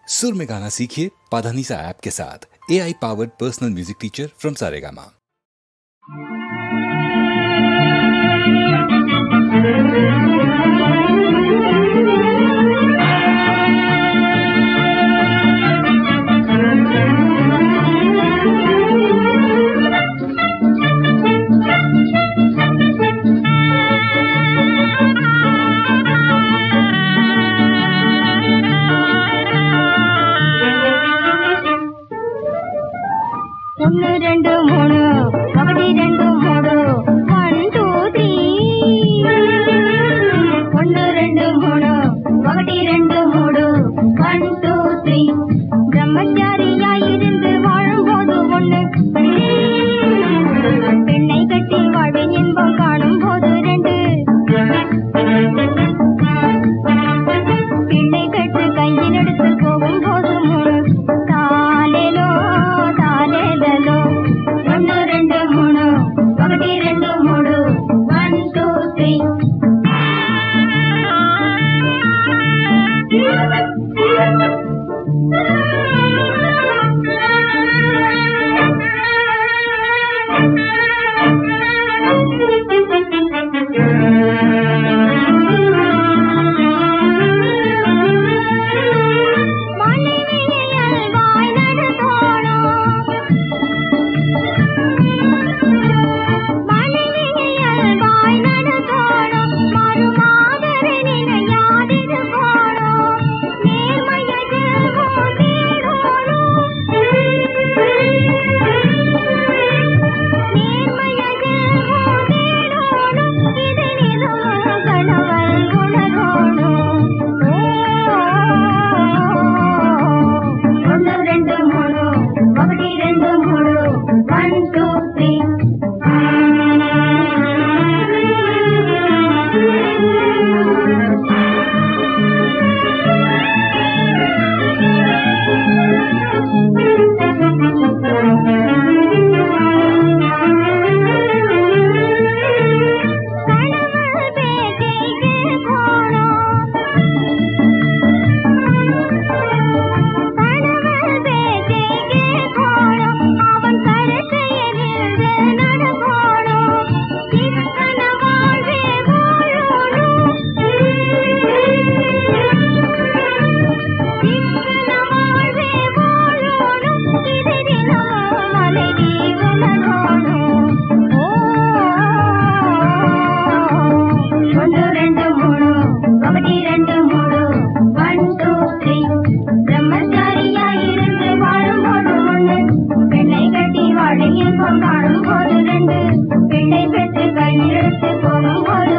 सुर में गाना सीखिए पाधानीसा ऐप के साथ। AI powered personal music teacher from Saregama. ஒன்னு ரெண்டு மூணு ఒకటి రెండు మూడు 1 2 3 ஒன்னு ரெண்டு மூணு ఒకటి రెండు మూడు 1 2 3 பிரம்மச்சாரியாயிருந்து வாழும்போது ஒண்ணு பெண்ணை கட்டி வாழ்வின் இன்பம் காணும் போது ரெண்டு பிள்ளை கட்டு கையில் எடுத்து போகும் போது மூணு தாலேலோ தாலேலோ ஒன்னு ரெண்டு மூணு ఒకటి రెండు మూడు 1 2 பிள்ளை பெற்று கையெழுத்து போகும் போது